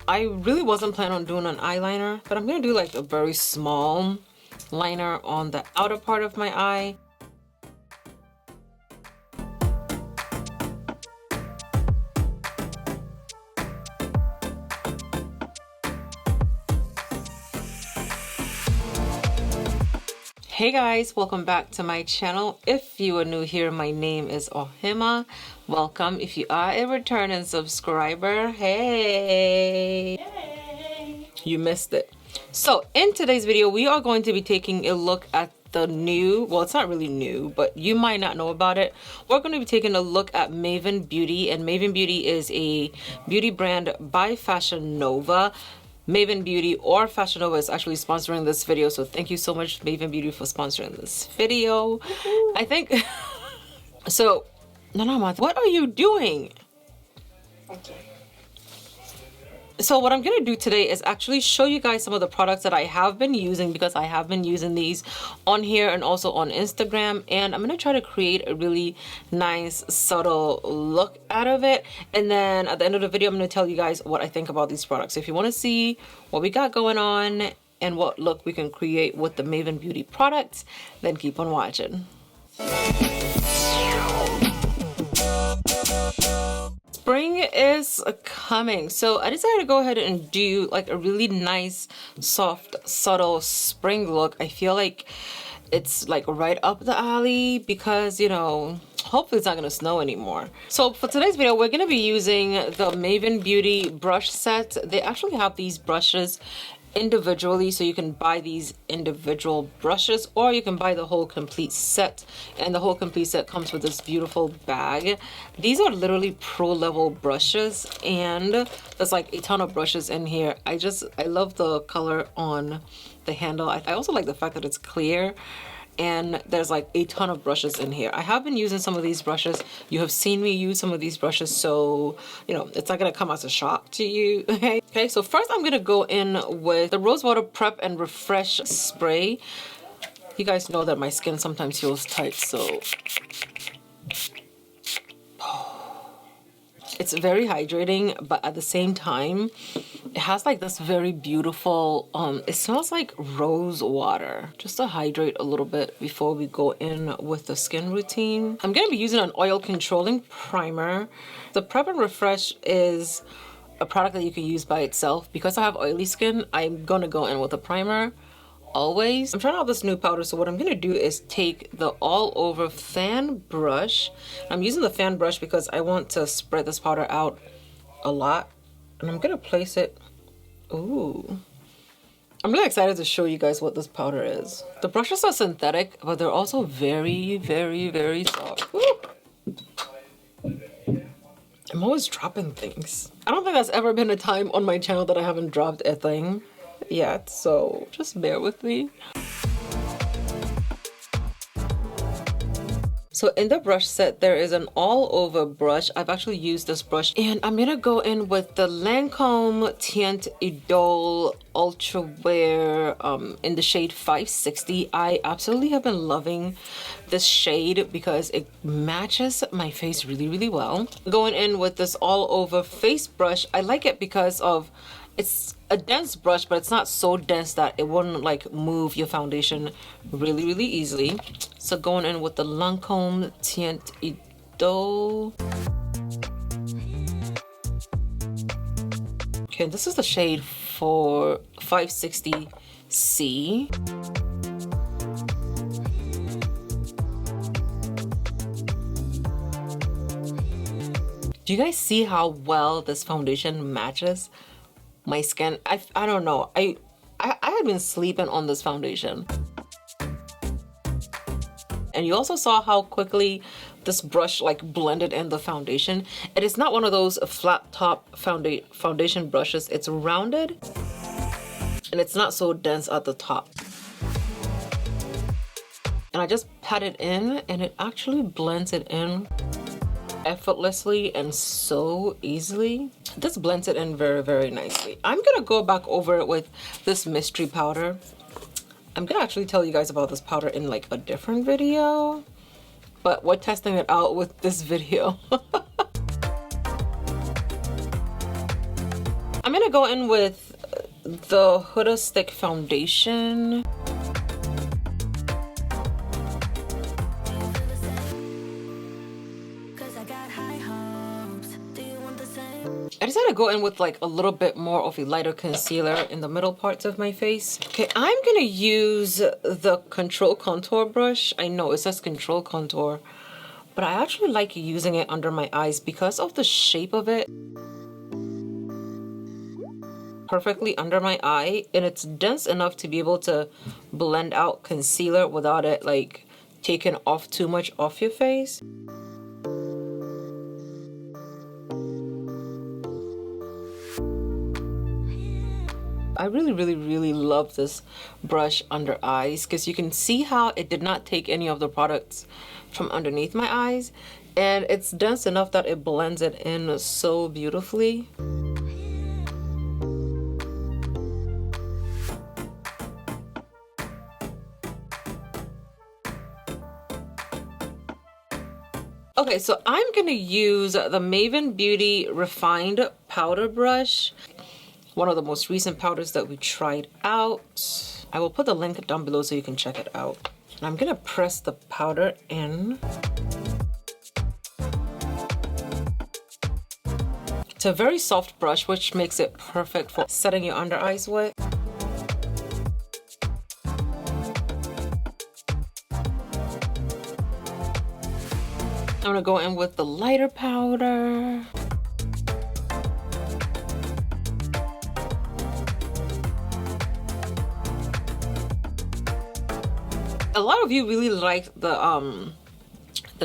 I really wasn't planning on doing an eyeliner, but I'm gonna do like a very small liner on the outer part of my eye. Hey guys, welcome back to my channel. If you are new here, my name is Ohemaa. Welcome. If you are a returning subscriber, hey! Yay. You missed it. So in today's video, we are going to be taking a look at the new, well, it's not really new, but you might not know about it. We're going to be taking a look at Maven Beauty, and Maven Beauty is a beauty brand by Fashion Nova. Maven Beauty or Fashion Nova is actually sponsoring this video, so thank you so much, Maven Beauty, for sponsoring this video. I think so. No, what are you doing? Okay. So what I'm gonna do today is actually show you guys some of the products that I have been using, because I have been using these on here and also on Instagram, and I'm gonna try to create a really nice subtle look out of it. And then at the end of the video, I'm gonna tell you guys what I think about these products. So if you want to see what we got going on and what look we can create with the Maven Beauty products, then keep on watching. Spring is coming, so I decided to go ahead and do like a really nice, soft, subtle spring look. I feel like it's like right up the alley because, you know, hopefully it's not gonna snow anymore. So for today's video, we're gonna be using the Maven Beauty brush set. They actually have these brushes individually, so you can buy these individual brushes or you can buy the whole complete set, and the whole complete set comes with this beautiful bag. These are literally pro level brushes, and there's like a ton of brushes in here. I love the color on the handle. I also like the fact that it's clear, and there's like a ton of brushes in here. I have been using some of these brushes. You have seen me use some of these brushes, so you know it's not gonna come as a shock to you. Okay, so first I'm gonna go in with the Rose Water Prep and Refresh Spray. You guys know that my skin sometimes feels tight, so it's very hydrating, but at the same time it has like this very beautiful it smells like rose water, just to hydrate a little bit before we go in with the skin routine. I'm gonna be using an oil controlling primer. The Prep and Refresh is a product that you can use by itself. Because I have oily skin, I'm gonna go in with a primer always. I'm trying out this new powder, so what I'm gonna do is take the all over fan brush. I'm using the fan brush because I want to spread this powder out a lot, and I'm gonna place it. Ooh, I'm really excited to show you guys what this powder is. The brushes are synthetic, but they're also very, very, very soft. Woo! I'm always dropping things. I don't think there's ever been a time on my channel that I haven't dropped a thing yet, so just bear with me. So in the brush set, there is an all over brush. I've actually used this brush, and I'm gonna go in with the Lancome Teint Idole Ultra Wear in the shade 560. I absolutely have been loving this shade because it matches my face really, really well. Going in with this all over face brush, I like it because of it's a dense brush, but it's not so dense that it wouldn't like move your foundation really, really easily. So going in with the Lancome Teint Idole. Okay, this is the shade for 560C. Do you guys see how well this foundation matches my skin? I don't know. I had been sleeping on this foundation. And you also saw how quickly this brush like blended in the foundation. It is not one of those flat top foundation brushes. It's rounded and it's not so dense at the top. And I just pat it in and it actually blends it in effortlessly and so easily. This blends it in very, very nicely. I'm gonna go back over it with this mystery powder. I'm gonna actually tell you guys about this powder in like a different video, but we're testing it out with this video. I'm gonna go in with the Huda Stick foundation. I decided to go in with like a little bit more of a lighter concealer in the middle parts of my face. Okay, I'm gonna use the Control Contour brush. I know it says Control Contour, but I actually like using it under my eyes because of the shape of it. Perfectly under my eye, and it's dense enough to be able to blend out concealer without it like taking off too much off your face. I really love this brush under eyes because you can see how it did not take any of the products from underneath my eyes, and it's dense enough that it blends it in so beautifully. Okay, so I'm gonna use the Maven Beauty Refined Powder Brush, one of the most recent powders that we tried out. I will put the link down below so you can check it out. And I'm gonna press the powder in. It's a very soft brush, which makes it perfect for setting your under eyes with. I'm gonna go in with the lighter powder. A lot of you really like the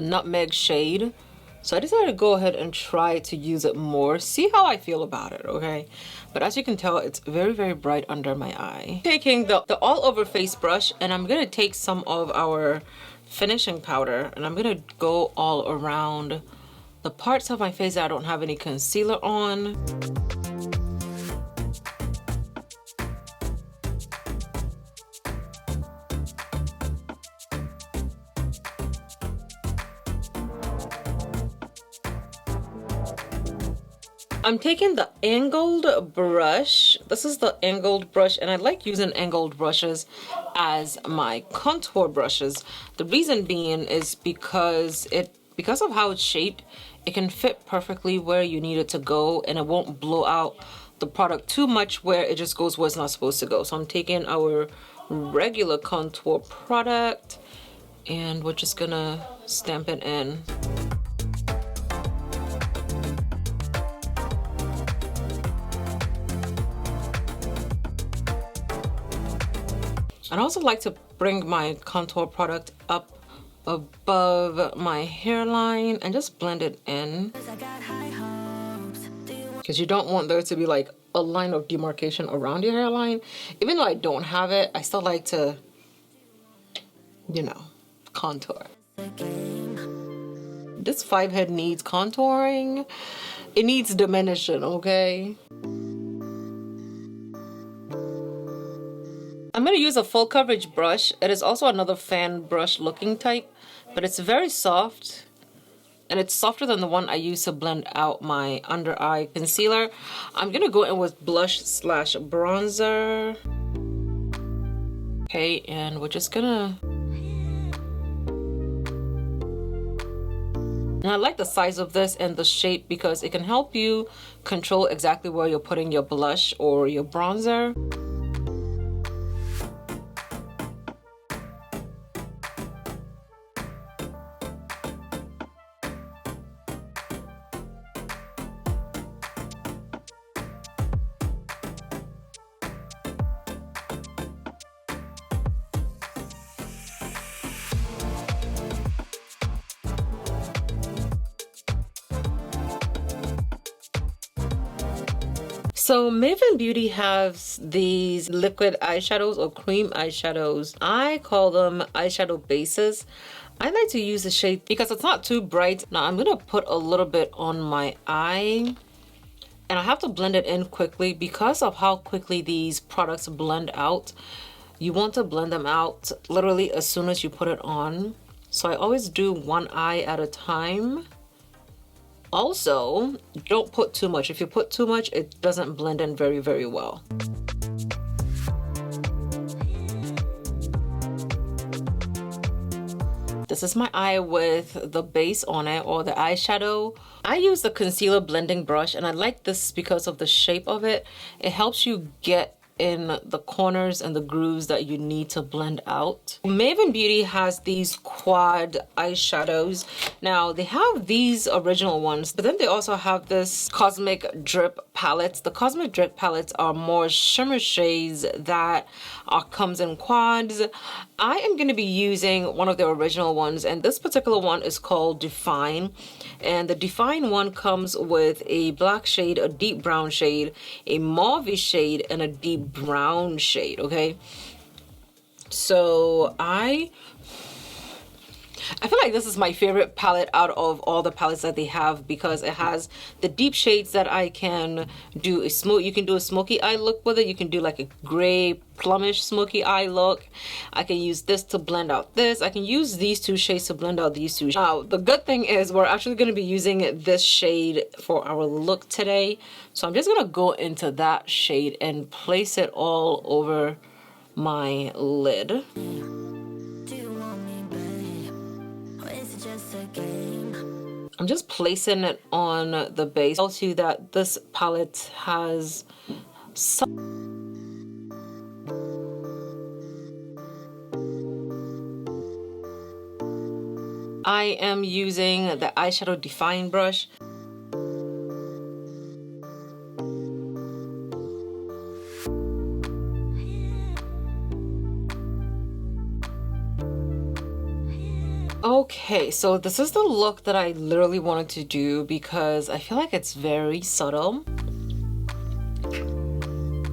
nutmeg shade, so I decided to go ahead and try to use it more, see how I feel about it, okay? But as you can tell, it's very bright under my eye. Taking the all over face brush, and I'm gonna take some of our finishing powder, and I'm gonna go all around the parts of my face that I don't have any concealer on. I'm taking the angled brush. This is the angled brush, and I like using angled brushes as my contour brushes. The reason being is because of how it's shaped, it can fit perfectly where you need it to go, and it won't blow out the product too much where it just goes where it's not supposed to go. So I'm taking our regular contour product, and we're just gonna stamp it in. I'd also like to bring my contour product up above my hairline and just blend it in, because you don't want there to be like a line of demarcation around your hairline. Even though I don't have it, I still like to, you know, contour. This 5 head needs contouring. It needs diminishing, okay? I'm going to use a full coverage brush. It is also another fan brush looking type, but it's very soft, and it's softer than the one I use to blend out my under eye concealer. I'm going to go in with blush slash bronzer. Okay, and we're just gonna... And I like the size of this and the shape because it can help you control exactly where you're putting your blush or your bronzer. So Maven Beauty has these liquid eyeshadows or cream eyeshadows. I call them eyeshadow bases. I like to use the shade because it's not too bright. Now I'm gonna put a little bit on my eye, and I have to blend it in quickly because of how quickly these products blend out. You want to blend them out literally as soon as you put it on. So I always do one eye at a time. Also, don't put too much. If you put too much, it doesn't blend in very, very well. This is my eye with the base on it, or the eyeshadow. I use the concealer blending brush, and I like this because of the shape of it. It helps you get in the corners and the grooves that you need to blend out. Maven Beauty has these quad eyeshadows. Now they have these original ones, but then they also have this Cosmic Drip palettes. The Cosmic Drip palettes are more shimmer shades that comes in quads. I am going to be using one of the original ones, and this particular one is called Define. And the Define one comes with a black shade, a deep brown shade, a mauve shade, and a deep brown shade. Okay, so I feel like this is my favorite palette out of all the palettes that they have, because it has the deep shades that I can do a you can do a smoky eye look with it. You can do like a gray plumish smoky eye look. I can use this to blend out this. I can use these two shades to blend out these two. Now, the good thing is we're actually going to be using this shade for our look today. So I'm just going to go into that shade and place it all over my lid. I'm just placing it on the base. I'll tell you that this palette has some. I am using the eyeshadow Define brush. Okay, so this is the look that I literally wanted to do because I feel like it's very subtle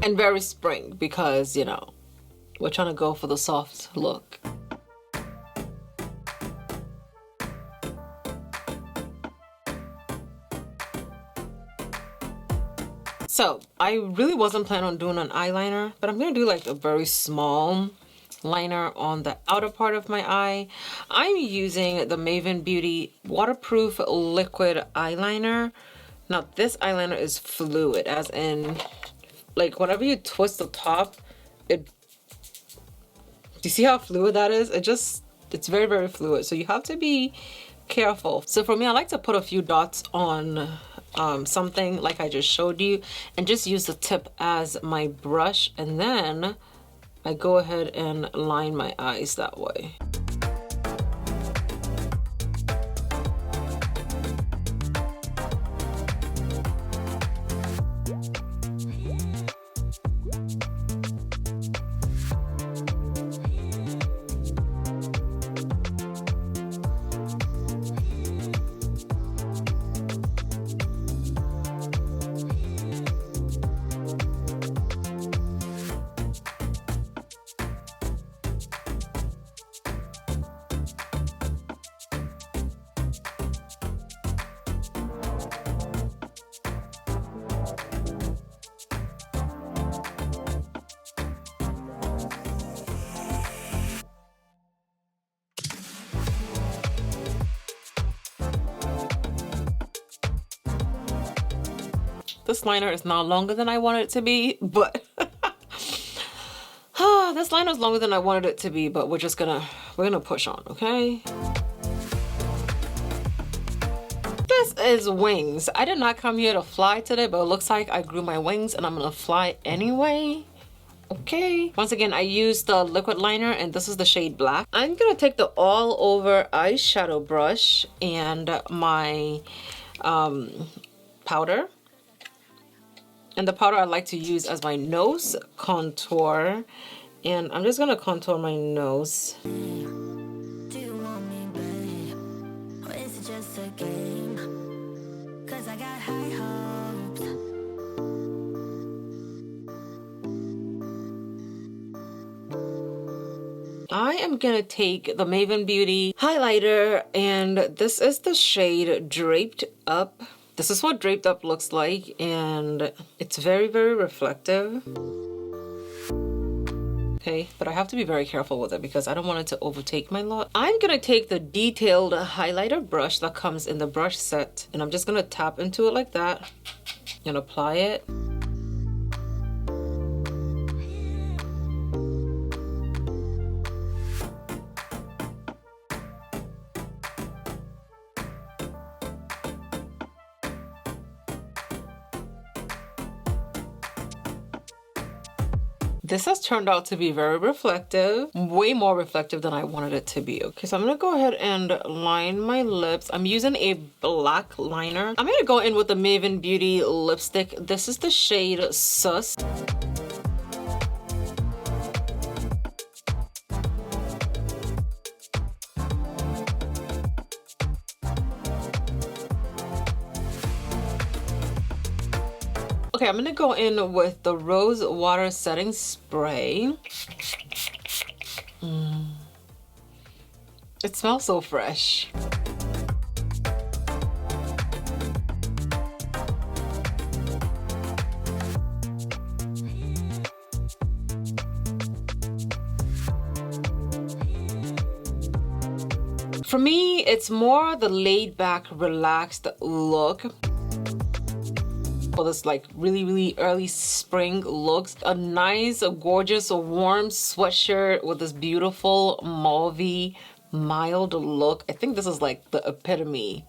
and very spring, because, you know, we're trying to go for the soft look. So I really wasn't planning on doing an eyeliner, but I'm gonna do like a very small liner on the outer part of my eye. I'm using the Maven Beauty waterproof liquid eyeliner. Now this eyeliner is fluid, as in like whenever you twist the top, do you see how fluid that is? It's very, very fluid, so you have to be careful. So for me, I like to put a few dots on something like I just showed you, and just use the tip as my brush, and then I go ahead and line my eyes that way. This liner is now longer than I wanted it to be, but this liner is longer than I wanted it to be, but we're gonna push on, okay? This is wings. I did not come here to fly today, but it looks like I grew my wings and I'm gonna fly anyway. Okay. Once again, I used the liquid liner, and this is the shade Black. I'm gonna take the all over eyeshadow brush and my powder. And the powder I like to use as my nose contour. And I'm just gonna contour my nose. I am gonna take the Maven Beauty highlighter, and this is the shade Draped Up. This is what Draped Up looks like, and it's very, very reflective. okay? But I have to be very careful with it because I don't want it to overtake my look. I'm gonna take the detailed highlighter brush that comes in the brush set, and I'm just gonna tap into it like that and apply it. This has turned out to be very reflective, way more reflective than I wanted it to be. Okay, so I'm gonna go ahead and line my lips. I'm using a black liner. I'm gonna go in with the Maven Beauty lipstick. This is the shade Sus. Okay, I'm gonna go in with the Rose Water Setting Spray. It smells so fresh. For me, it's more the laid back, relaxed look. For this like really early spring looks. A nice, gorgeous, warm sweatshirt with this beautiful mauvey, mild look. I think this is like the epitome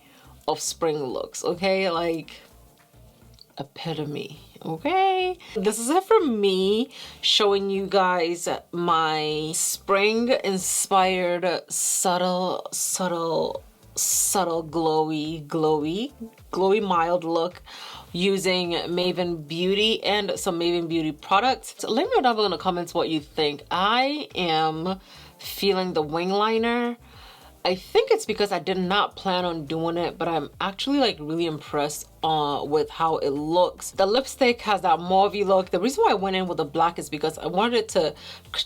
of spring looks, okay? Like, epitome, okay? This is it for me, showing you guys my spring inspired subtle glowy mild look using Maven Beauty and some Maven Beauty products. So let me know down below in the comments what you think. I am feeling the wing liner. I think it's because I did not plan on doing it, but I'm actually like really impressed with how it looks. The lipstick has that mauvey look. The reason why I went in with the black is because I wanted it to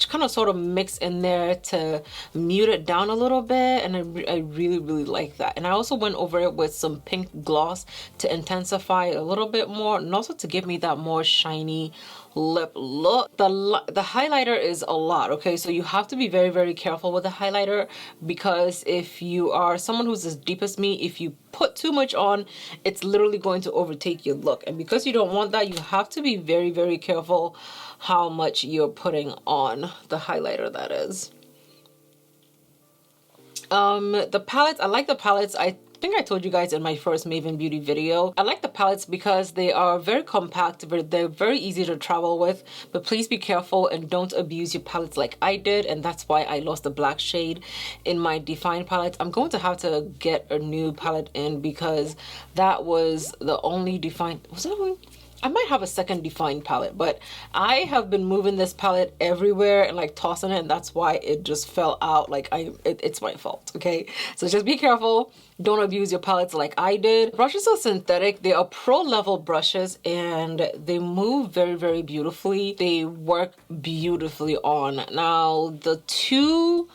kind of sort of mix in there to mute it down a little bit, and I really like that. And I also went over it with some pink gloss to intensify it a little bit more, and also to give me that more shiny lip look. The highlighter is a lot, okay? So you have to be very careful with the highlighter, because if you are someone who's as deep as me, if you put too much on, it's literally going to overtake your look. And because you don't want that, you have to be very careful how much you're putting on the highlighter, that is. The palettes, I like the palettes. I think I told you guys in my first Maven Beauty video. I like the palettes because they are very compact, they're very easy to travel with, but please be careful and don't abuse your palettes like I did, and that's why I lost the black shade in my Define palette. I'm going to have to get a new palette in because that was the only Define, was that one? I might have a second Define palette, but I have been moving this palette everywhere and like tossing it, and that's why it just fell out. Like it's my fault, okay? So just be careful. Don't abuse your palettes like I did. Brushes are synthetic. They are pro level brushes and they move very beautifully. They work beautifully on. Now the two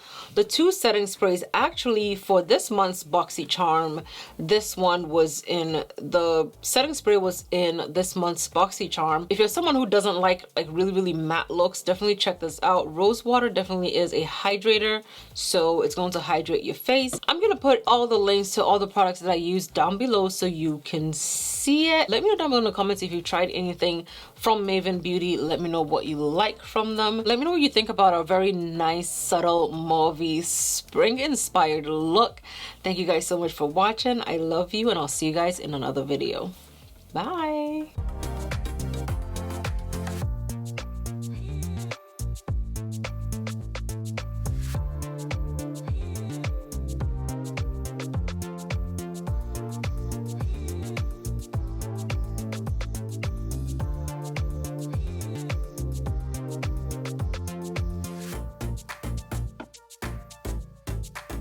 setting sprays, actually for this month's BoxyCharm, this one was in, the setting spray was in this month's BoxyCharm. If you're someone who doesn't like really matte looks, definitely check this out. Rose water definitely is a hydrator, so it's going to hydrate your face. I'm gonna put all the links to all the products that I use down below so you can see it. Let me know down below in the comments if you've tried anything from Maven Beauty. Let me know what you like from them. Let me know what you think about our very nice, subtle, mauvey, spring-inspired look. Thank you guys so much for watching. I love you, and I'll see you guys in another video. Bye!